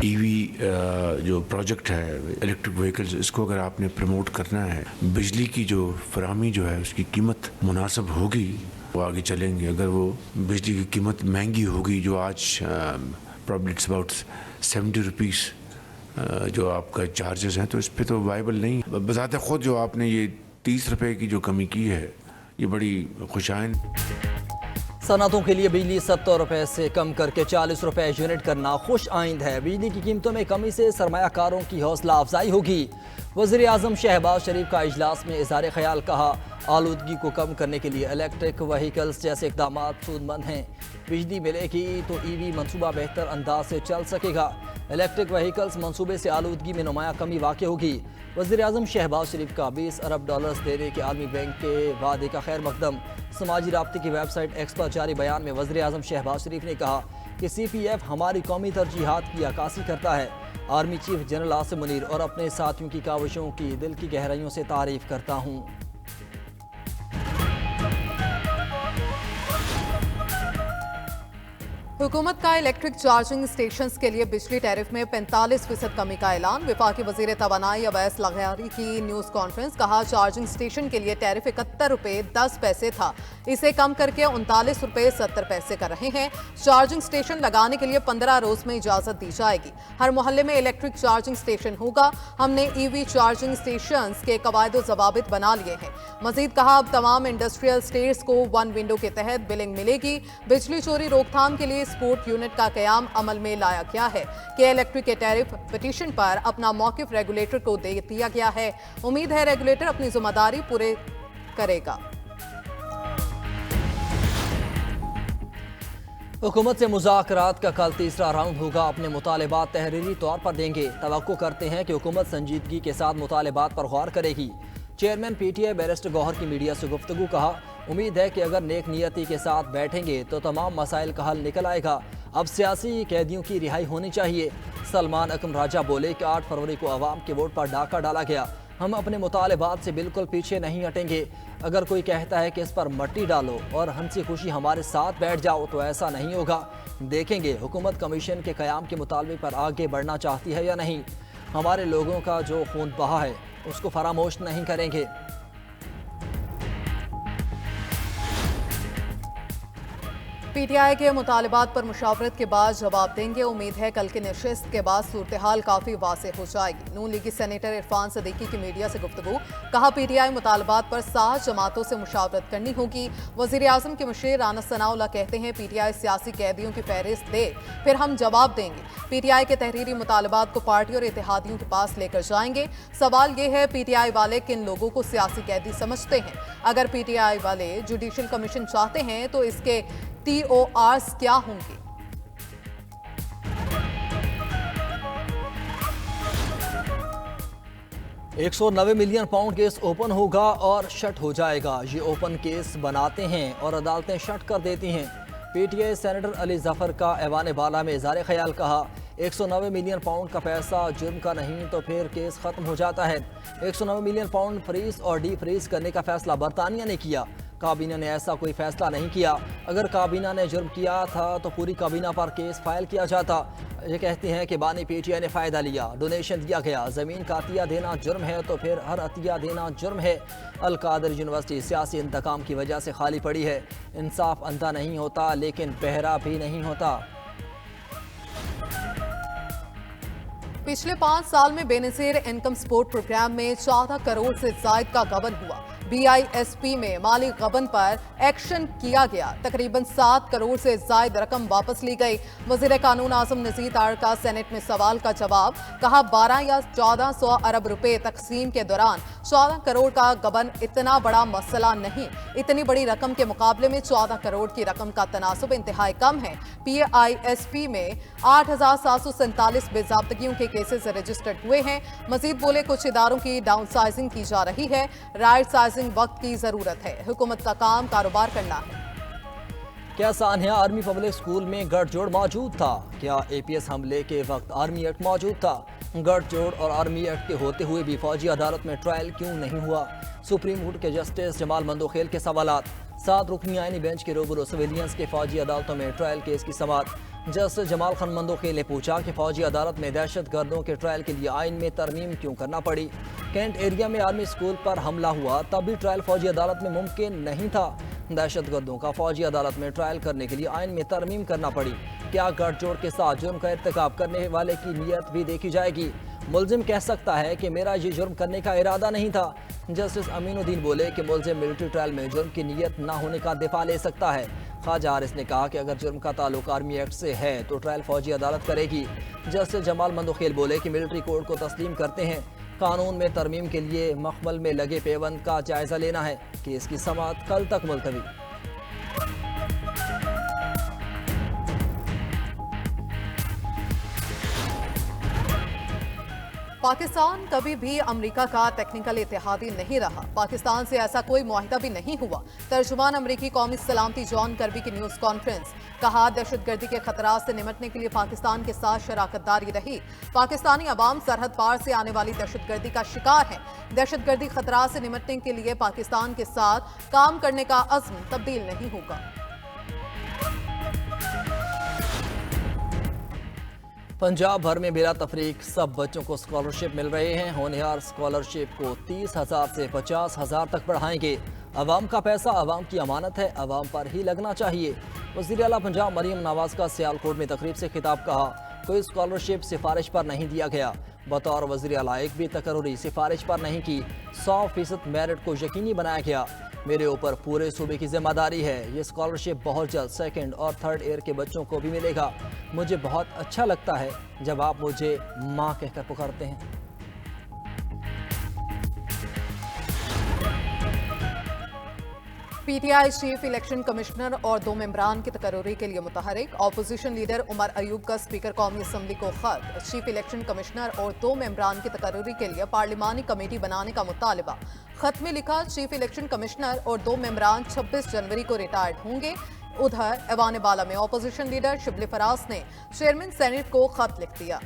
EV जो project है electric vehicles, इसको अगर आपने प्रमोट करना है, बिजली की जो फराहमी जो है उसकी कीमत मुनासिब होगी, वो आगे चलेंगे। अगर वो बिजली की कीमत महंगी होगी, जो आज प्रॉब्ली इट्स अबाउट 70 रुपीज़ जो आपका चार्जेस हैं, तो इस पर तो वायबल नहीं। बजाते ख़ुद जो आपने ये 30 रुपये की जो कमी की है, ये बड़ी खुशाइन। सनतों के लिए बिजली 70 रुपये से कम करके 40 रुपये यूनिट करना खुश आइंद है। बिजली की कीमतों में कमी से सरमायाकारों की हौसला अफजाई होगी। वज़ीर आज़म शहबाज शरीफ का इजलास में इज़हार ख्याल, कहा आलूदगी को कम करने के लिए इलेक्ट्रिक व्हीकल्स जैसे इक़दाम सूदमंद हैं। बिजली मिलेगी तो ईवी मनसूबा बेहतर अंदाज से चल सकेगा। इलेक्ट्रिक व्हीकल्स मनसूबे से आलूदगी में नुमाया कमी वाक़ होगी। वज़ीर आज़म शहबाज शरीफ का 20 अरब डॉलर्स देने के आलमी बैंक के वादे का खैर मकदम। समाजी राब्ते की वेबसाइट एक्स पर जारी बयान में वज़ीर आज़म शहबाज शरीफ ने कहा कि CPF हमारी कौमी तरजीहात की अक्कासी करता है। Army chief general Asim Munir और अपने साथियों की काविशों की दिल की गहराइयों से तारीफ़ करता हूँ। हुकूमत का इलेक्ट्रिक चार्जिंग स्टेशंस के लिए बिजली टैरिफ में 45% कमी का ऐलान। वफाकी वज़ीर तवानाई अवैस लग़ारी की न्यूज़ कॉन्फ्रेंस, कहा चार्जिंग स्टेशन के लिए टैरिफ 71 रुपये 10 पैसे था, इसे कम करके 39 रुपये 70 पैसे कर रहे हैं। चार्जिंग स्टेशन लगाने के लिए 15 रोज में इजाज़त दी जाएगी। हर मोहल्ले में इलेक्ट्रिक चार्जिंग स्टेशन होगा। हमने EV चार्जिंग स्टेशन के कवायद ज़वाबित बना लिए हैं। मजीद कहा अब तमाम इंडस्ट्रियल स्टेट्स को वन विंडो के तहत बिलिंग मिलेगी। बिजली चोरी रोकथाम के लिए सपोर्ट यूनिट का क़याम अमल में लाया गया है कि इलेक्ट्रिक के टैरिफ पिटीशन पर अपना मौक़िफ़ रेगुलेटर को दे दिया गया है। उम्मीद है रेगुलेटर अपनी जिम्मेदारी पूरे करेगा। हुकूमत से मुज़ाकरात का कल तीसरा राउंड होगा। अपने मुतालिबात तहरीरी तौर पर देंगे। तवक्को करते हैं कि हुकूमत संजीदगी के साथ मुतालिबात पर गौर करेगी। चेयरमैन PTI बैरिस्टर गौहर की मीडिया से गुफ्तगू, कहा उम्मीद है कि अगर नेक नियति के साथ बैठेंगे तो तमाम मसाइल का हल निकल आएगा। अब सियासी कैदियों की रिहाई होनी चाहिए। सलमान अकरम राजा बोले कि 8 फरवरी को आवाम के वोट पर डाका डाला गया। हम अपने मुतालिबात से बिल्कुल पीछे नहीं हटेंगे। अगर कोई कहता है कि इस पर मट्टी डालो और हंसी खुशी हमारे साथ बैठ जाओ, तो ऐसा नहीं होगा। देखेंगे हुकूमत कमीशन के क़याम के मुतालबे पर आगे बढ़ना चाहती है या नहीं। हमारे लोगों का जो खून बहा है उसको फरामोश नहीं करेंगे। PTI के मुतालिबात पर मुशावरत के बाद जवाब देंगे। उम्मीद है कल की नशिस्त के बाद सूरत हाल काफ़ी वाज़ेह हो जाएगी। नून लीगी सेनेटर इरफान सदीकी की मीडिया से गुफ्तगू, कहा PTI मुतालिबात पर 7 जमातों से मुशावरत करनी होगी। वज़ीर आज़म के मुशीर राना सनाउल्लाह कहते हैं PTI सियासी कैदियों की फहरिस्त दे, फिर हम जवाब देंगे। PTI के तहरीरी मुतालिबात को पार्टी और इत्तेहादियों के पास लेकर जाएंगे। सवाल ये है PTI वाले किन लोगों को सियासी कैदी समझते हैं। अगर PTI वाले जुडिशल कमीशन चाहते हैं तो इसके TORs क्या होंगे। 190 मिलियन पाउंड केस ओपन होगा और शट हो जाएगा। ये ओपन केस बनाते हैं और अदालतें शट कर देती हैं। PTI सेनेटर अली जफर का ऐवान बाला में इज़हार ख्याल, कहा 190 मिलियन पाउंड का पैसा जुर्म का नहीं तो फिर केस ख़त्म हो जाता है। 190 मिलियन पाउंड फ्रीज और डी फ्रीज करने का फैसला बरतानिया ने किया। काबीना ने ऐसा कोई फैसला नहीं किया। अगर काबीना ने जुर्म किया था तो पूरी काबीना पर केस फाइल किया जाता। ये कहते हैं कि बानी PTI ने फ़ायदा लिया, डोनेशन दिया गया। ज़मीन का अतिया देना जुर्म है तो फिर हर अतिया देना जुर्म है। अल-कादर यूनिवर्सिटी सियासी इंतकाम की वजह से खाली पड़ी है। इंसाफ अंधा नहीं होता लेकिन बहरा भी नहीं होता। पिछले 5 साल में बेनज़ीर इनकम सपोर्ट प्रोग्राम में 14 करोड़ से ज़ायद का गबन हुआ। BISP में माली गबन पर एक्शन किया गया। तकरीबन 7 करोड़ से ज़ायद रकम वापस ली गई। वज़ीर कानून आज़म नज़ीर तार का सेनेट में सवाल का जवाब, कहा 12 या 1400 अरब रुपए तकसीम के दौरान 14 करोड़ का गबन इतना बड़ा मसला नहीं। इतनी बड़ी रकम के मुकाबले में 14 करोड़ की रकम का तनासुब इंतहाई कम है। BISP में 8747 बेज़ाब्तगियों के केसेस रजिस्टर्ड हुए हैं। मजीद बोले कुछ इदारों की डाउन साइजिंग की जा रही है। राइट साइजिंग वक्त की जरूरत है। हुकूमत का काम कारोबार करना है। क्या सान्या आर्मी पब्लिक स्कूल में गठजोड़ मौजूद था? क्या APS हमले के वक्त आर्मी एक्ट मौजूद था? गठजोड़ और आर्मी एक्ट के होते हुए भी फौजी अदालत में ट्रायल क्यों नहीं हुआ? सुप्रीम कोर्ट के जस्टिस जमाल मंदोखेल के सवालात। 7 रुकनी आईनी बेंच के रूबरू सिविलियंस के फौजी अदालतों में ट्रायल केस की समाअत। जस्टिस जमाल खान मंदोखेल ने पूछा कि फौजी अदालत में दहशत गर्दों के ट्रायल के लिए आइन में तरमीम क्यों करना पड़ी। कैंट एरिया में आर्मी स्कूल पर हमला हुआ तब भी ट्रायल फौजी अदालत में मुमकिन नहीं था। दहशत गर्दों का फौजी अदालत में ट्रायल करने के लिए आइन में तरमीम करना पड़ी। क्या गठजोड़ के साथ जुर्म का इर्तिकाब करने वाले की नीयत भी देखी जाएगी। मुलजिम कह सकता है कि मेरा ये जुर्म करने का इरादा नहीं था। जस्टिस अमीनुद्दीन बोले कि मुलजिम मिलिट्री ट्रायल में जुर्म की नीयत ना होने का दिफा ले सकता है। ख्वाजा हारिस ने कहा कि अगर जुर्म का ताल्लुक आर्मी एक्ट से है तो ट्रायल फौजी अदालत करेगी। जस्टिस जमाल मंदोखेल बोले कि मिलिट्री कोड को तस्लीम करते हैं, कानून में तरमीम के लिए मखमल में लगे पेबंद का जायजा लेना है। केस की समाअत कल तक मुलतवी। पाकिस्तान कभी भी अमेरिका का टेक्निकल इत्तेहादी नहीं रहा। पाकिस्तान से ऐसा कोई मुआहिदा भी नहीं हुआ। तर्जुमान अमेरिकी कौमी सलामती जॉन कर्बी की न्यूज़ कॉन्फ्रेंस। कहा दहशतगर्दी के खतरात से निपटने के लिए पाकिस्तान के साथ शराकतदारी रही। पाकिस्तानी अवाम सरहद पार से आने वाली दहशतगर्दी का शिकार है। दहशतगर्दी खतरात से निपटने के लिए पाकिस्तान के साथ काम करने का अज़्म तब्दील नहीं होगा। पंजाब भर में बिला तफरीक सब बच्चों को स्कॉलरशिप मिल रहे हैं। होनहार स्कॉलरशिप को 30,000 से 50,000 तक बढ़ाएंगे। अवाम का पैसा अवाम की अमानत है, अवाम पर ही लगना चाहिए। वज़ीर आला पंजाब मरियम नवाज का सियालकोट में तकरीब से खिताब। कहा कोई स्कॉलरशिप सिफारिश पर नहीं दिया गया। बतौर वज़ीर आला एक भी तकर्री सिफारिश पर नहीं की। 100% मेरिट को यकीनी बनाया गया। मेरे ऊपर पूरे सूबे की जिम्मेदारी है। ये स्कॉलरशिप बहुत जल्द 2nd और 3rd ईयर के बच्चों को भी मिलेगा। मुझे बहुत अच्छा लगता है जब आप मुझे माँ कहकर पुकारते हैं। पीटीआई चीफ इलेक्शन कमिश्नर और 2 मेंबरान की तकर्री के लिए मुतहरिक। ऑपोजिशन लीडर उमर अयूब का स्पीकर कौमी असम्बली को खत। चीफ इलेक्शन कमिश्नर और 2 मेंबरान की तकर्री के लिए पार्लिमानी कमेटी बनाने का मुतालबा। खत में लिखा चीफ इलेक्शन कमिश्नर और 2 मेंबरान 26 जनवरी को रिटायर्ड होंगे। उधर ऐवान बाला में ऑपोजिशन लीडर शिबली फराज ने चेयरमैन सेनेट को खत लिख दिया।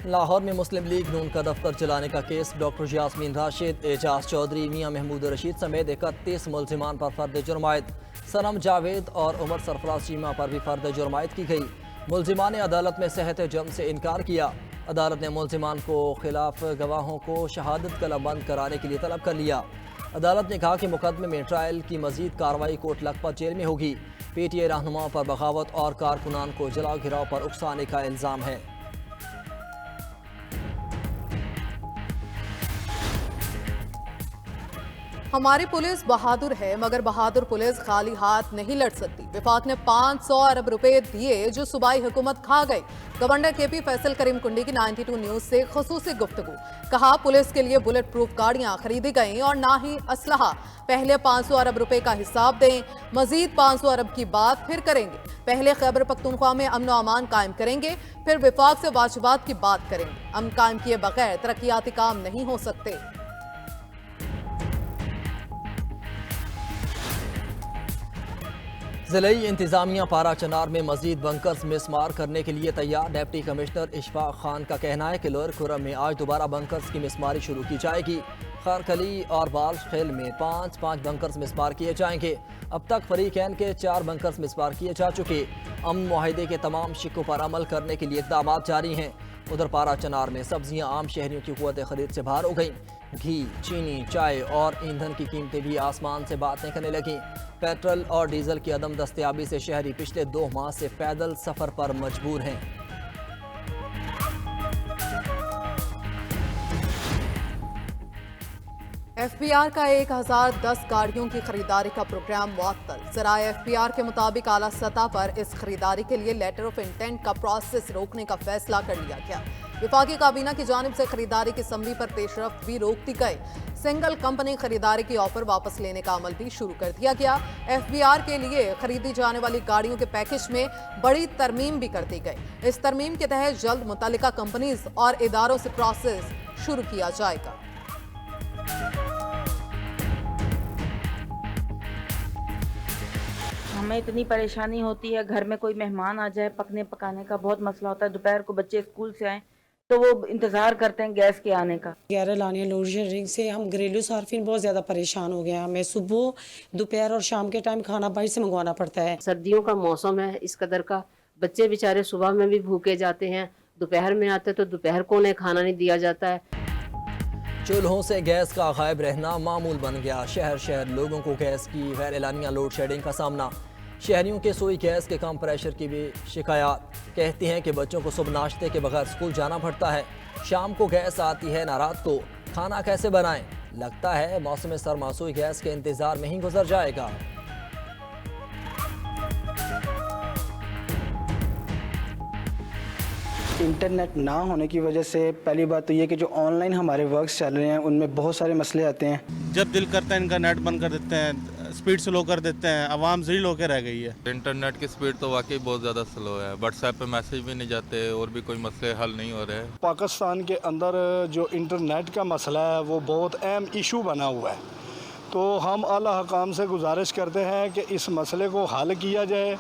लाहौर में मुस्लिम लीग नून का दफ्तर जलाने का केस। डॉक्टर यास्मीन राशिद, एजाज चौधरी, मियां महमूद रशीद समेत 31 मुलजिमान पर फर्द जुर्म आयद। सनम जावेद और उमर सरफराज चीमा पर भी फर्द जुर्म आयद की गई। मुलजिमान ने अदालत में सेहत जुर्म से इनकार किया। अदालत ने मुलजिमान को खिलाफ गवाहों को शहादत कलमबंद कराने के लिए तलब कर लिया। अदालत ने कहा कि मुकदमे में ट्रायल की मजीद कार्रवाई कोर्ट लखपत जेल में होगी। पीटीआई रहनुमाओं पर बगावत और कारकुनान को जला घिराव पर उकसाने का इल्ज़ाम है। हमारी पुलिस बहादुर है मगर बहादुर पुलिस खाली हाथ नहीं लड़ सकती। विफाक ने 500 अरब रुपए दिए जो सूबाई हुकूमत खा गई। गवर्नर केपी फैसल करीम कुंडी की 92 न्यूज से खुसूसी गुफ्तगू। कहा पुलिस के लिए बुलेट प्रूफ गाड़ियां खरीदी गई और ना ही असलहा। पहले 500 अरब रुपए का हिसाब दें, मजीद 500 अरब की बात फिर करेंगे। पहले खैबर पख्तूनख्वा में अमन व अमान कायम करेंगे, फिर विफाक से वाजिबात की बात करेंगे। अमन कायम किए बगैर तरक्याती काम नहीं हो सकते। ज़िले इंतजामिया पारा चनार में मजीद बंकर्स मिसमार करने के लिए तैयार। डिप्टी कमिश्नर इशफाक खान का कहना है कि लोअर खुरम में आज दोबारा बंकर्स की मिसमारी शुरू की जाएगी। खरखली और बाल खेल में 5-5 बंकर्स मिसमार किए जाएंगे। अब तक फरीकैन के 4 बंकर्स मिसमार किए जा चुके। अमन मुआहिदे के तमाम शिकों पर अमल करने के लिए इक़दाम जारी हैं। उधर पारा चनार में सब्जियां आम शहरियों की क़ुव्वत खरीद से बाहर हो गई। घी, चीनी, चाय और ईंधन की कीमतें भी आसमान से बातें करने लगीं। पेट्रोल और डीजल की अदम दस्तयाबी से शहरी पिछले 2 माह से पैदल सफर पर मजबूर हैं। एफबीआर का 1010 गाड़ियों की खरीदारी का प्रोग्राम मुअत्तल। ज़राए एफबीआर के मुताबिक आला सतह पर इस खरीदारी के लिए लेटर ऑफ इंटेंट का प्रोसेस रोकने का फैसला कर लिया गया। विफाकी काबीना की जानिब से खरीदारी की असम्बली पर पेशरफ्त भी रोक दी गई। सिंगल कंपनी खरीदारी की ऑफर वापस लेने का अमल भी शुरू कर दिया गया। एफबीआर के लिए खरीदी जाने वाली गाड़ियों के पैकेज में बड़ी तरमीम भी कर दी गई। इस तरमीम के तहत जल्द मुतल्लिका कंपनीज और इदारों से प्रोसेस शुरू किया जाएगा। हमें इतनी परेशानी होती है, घर में कोई मेहमान आ जाए, पकने पकाने का बहुत मसला होता है। दोपहर को बच्चे स्कूल से आए तो वो इंतजार करते हैं गैस के आने का। 11 लानिया लोड शेडिंग से हम घरेलू सार्फिन बहुत ज़्यादा परेशान हो गए हैं। हमें सुबह, दोपहर और शाम के टाइम खाना बाहर से मंगवाना पड़ता है। सर्दियों का मौसम है इस कदर का, बच्चे बेचारे सुबह में भी भूखे जाते हैं, दोपहर में आते तो दोपहर को उन्हें खाना नहीं दिया जाता है। चूल्हों से गैस का गायब रहना मामूल बन गया। शहर शहर लोगों को गैस की गैर एलानिया लोड शेडिंग का सामना। शहरियों के सोई गैस के कम प्रेशर की भी शिकायत। कहती हैं कि बच्चों को सुबह नाश्ते के बगैर स्कूल जाना पड़ता है, शाम को गैस आती है ना रात को, खाना कैसे बनाएं? लगता है मौसम सरमा सोई गैस के इंतजार में ही गुजर जाएगा। इंटरनेट ना होने की वजह से पहली बात तो ये कि जो ऑनलाइन हमारे वर्क्स चल रहे हैं उनमें बहुत सारे मसले आते हैं। जब दिल करता है इनका नेट बंद कर देते हैं, स्पीड स्लो कर देते हैं, आवाम ज़ील होकर रह गई है। इंटरनेट की स्पीड तो वाकई बहुत ज़्यादा स्लो है, व्हाट्सएप पे मैसेज भी नहीं जाते और भी कोई मसले हल नहीं हो रहे। पाकिस्तान के अंदर जो इंटरनेट का मसला है वो बहुत अहम इशू बना हुआ है, तो हम आला हकाम से गुजारिश करते हैं कि इस मसले को हल किया जाए।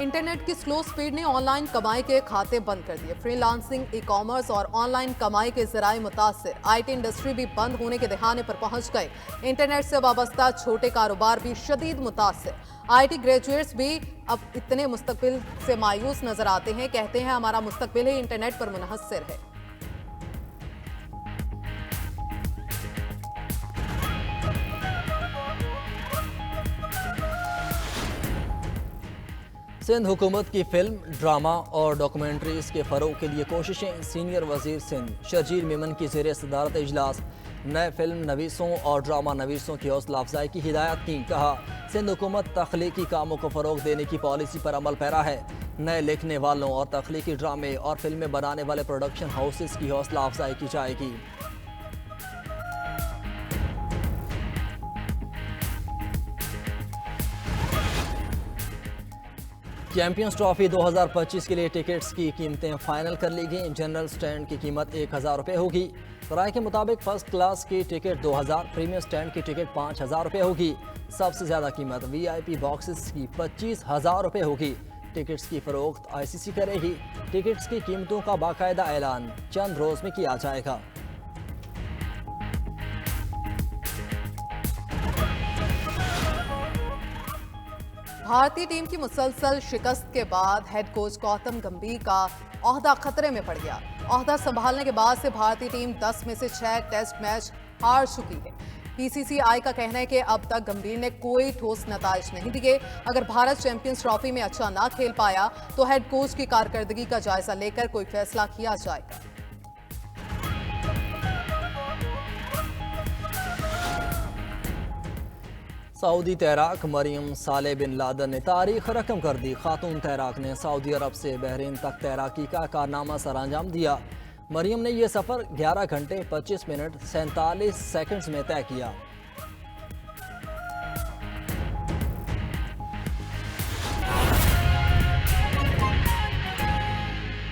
इंटरनेट की स्लो स्पीड ने ऑनलाइन कमाई के खाते बंद कर दिए। फ्रीलांसिंग, ई कॉमर्स और ऑनलाइन कमाई के जराए मुतासिर। IT इंडस्ट्री भी बंद होने के दहाने पर पहुंच गए। इंटरनेट से वाबस्ता छोटे कारोबार भी शदीद मुतासिर। IT ग्रेजुएट्स भी अब इतने मुस्तकबिल से मायूस नजर आते हैं। कहते हैं हमारा मुस्तकबिल ही इंटरनेट पर मुनहसर है। सिंध हुकूमत की फिल्म, ड्रामा और डॉक्यूमेंट्रीज के फ़रोग के लिए कोशिशें। सीनियर वजीर सिंध शर्जील मेमन की ज़ेर सदारत इजलास नए फिल्म नवीसों और ड्रामा नवीसों की हौसला अफजाई की हिदायत की। कहा, सिंध हुकूमत तख्लीकी कामों को फ़रोग देने की पॉलिसी पर अमल पैरा है। नए लिखने वालों और तख्लीकी ड्रामे और फिल्में बनाने वाले प्रोडक्शन हाउसेस की हौसला अफजाई की जाएगी। चैंपियंस ट्रॉफी 2025 के लिए टिकट्स की कीमतें फाइनल कर ली गई। जनरल स्टैंड की कीमत 1000 रुपये होगी। राय के मुताबिक फर्स्ट क्लास की टिकट 2000, प्रीमियर स्टैंड की टिकट 5000 रुपये होगी। सबसे ज़्यादा कीमत VIP बॉक्सेस की 25,000 रुपये होगी। टिकट्स की फरोख्त ICC करेगी। टिकट्स की कीमतों का बाकायदा ऐलान चंद रोज़ में किया जाएगा। भारतीय टीम की मुसलसल शिकस्त के बाद हेड कोच गौतम गंभीर का ओहदा खतरे में पड़ गया। ओहदा संभालने के बाद से भारतीय टीम 10 में से 6 टेस्ट मैच हार चुकी है। PCCI का कहना है कि अब तक गंभीर ने कोई ठोस नताइज नहीं दिए। अगर भारत चैंपियंस ट्रॉफी में अच्छा ना खेल पाया तो हेड कोच की कारकर्दगी का जायजा लेकर कोई फैसला किया जाएगा। सऊदी तैराक मरियम साले बिन लादन ने तारीख रकम कर दी। खातून तैराक ने सऊदी अरब से बहरीन तक तैराकी का कारनामा सरअंजाम दिया। मरियम ने यह सफ़र 11 घंटे 25 मिनट 47 सेकंड्स में तय किया।